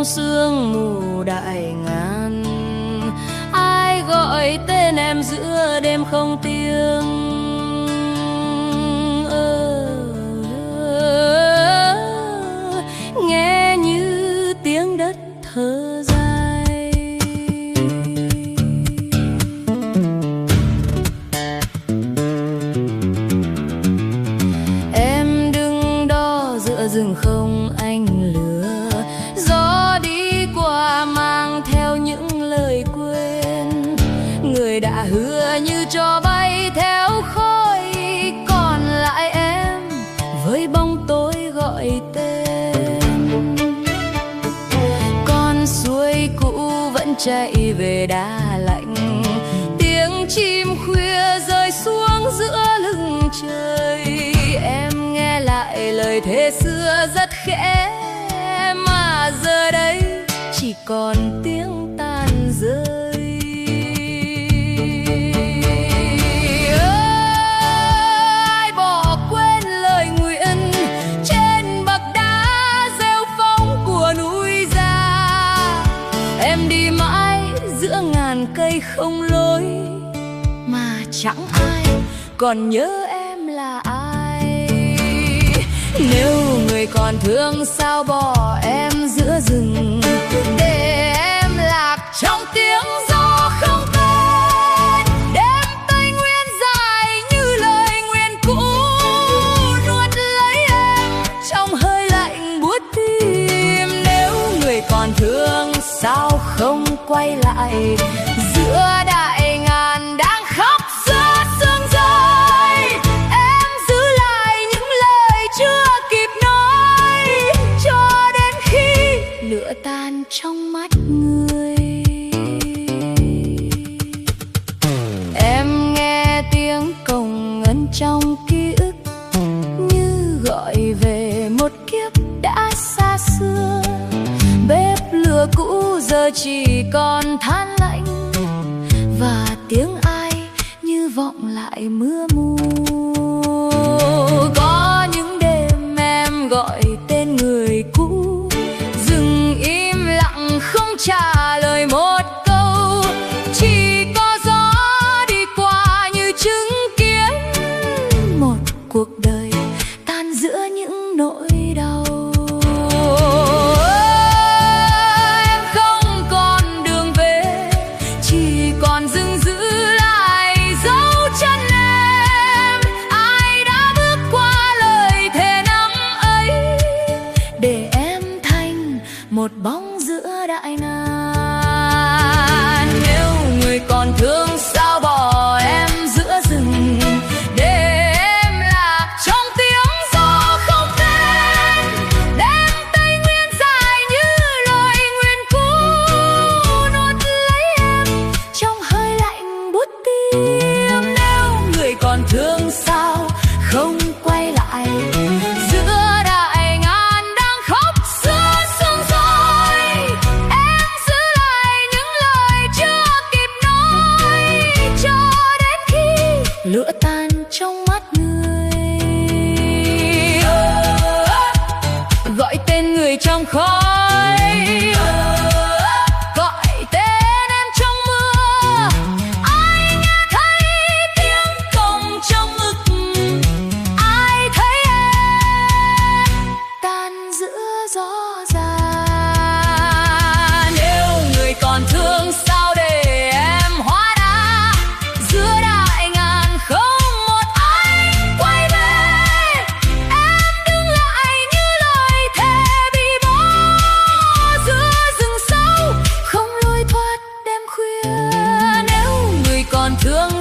trong sương mù đại ngàn. Ai gọi tên em giữa đêm không tiếng. Nghe như tiếng đất thở dài. Em đứng đó giữa rừng không ánh lửa, gió đi qua mang theo những lời quên. Người đã hứa như cho bay theo khói, còn lại em với bóng tối gọi tên. Con suối cũ vẫn chạy về đá lạnh, tiếng chim khuya rơi xuống giữa lưng trời. Em nghe lại lời thề xưa rất khẽ, mà giờ đây chỉ còn tiếng tàn rơi. Ai bỏ quên lời nguyện trên bậc đá rêu phong của núi già. Em đi mãi giữa ngàn cây không lối, mà chẳng ai còn nhớ em là ai. Nếu người còn thương sao bỏ em giữa rừng, để em lạc trong tiếng gió không tên. Đêm Tây Nguyên dài như lời nguyện cũ, nuốt lấy em trong hơi lạnh buốt tim. Nếu người còn thương sao không quay lại, giữa đại ngàn đang khóc giữa sương rơi. Em giữ lại những lời chưa kịp nói, cho đến khi lửa tan trong mắt người. Em nghe tiếng cồng ngân trong ký ức, như gọi về một kiếp đã xa xưa. Bếp lửa cũ giờ chỉ còn than lạnh, và tiếng ai như vọng lại mưa mù. Có những đêm em gọi tên người cũ, dừng im lặng không trả lời một câu. Chỉ có gió đi qua như chứng kiến một cuộc đời tan giữa những nỗi đau. Em không còn đường về, chỉ còn dừng giữ lại dấu chân em. Ai đã bước qua lời thề nắng ấy, để em thành một bóng giữa đại ngàn. Nếu người còn thương sao bỏ em giữa rừng, để em lạc trong tiếng gió không tên. Đêm Tây Nguyên dài như lời nguyện cũ, nuốt lấy em trong hơi lạnh buốt tim. Nếu người còn thương sao không quay lại, giữa đại ngàn đang khóc giữa sương rơi. Em giữ lại những lời chưa kịp nói, cho đến khi lửa tan trong mắt người. Gọi tên người trong khói, gọi tên em trong mưa. Ai nghe thấy tiếng cồng trong ức, ai thấy em tan giữa gió già. Nếu người còn thương sao để em hóa đá, giữa đại ngàn không một ai quay về. Em đứng lại như lời thề bị bỏ giữa rừng sâu, không lối thoát đêm khuya. Nếu người còn thương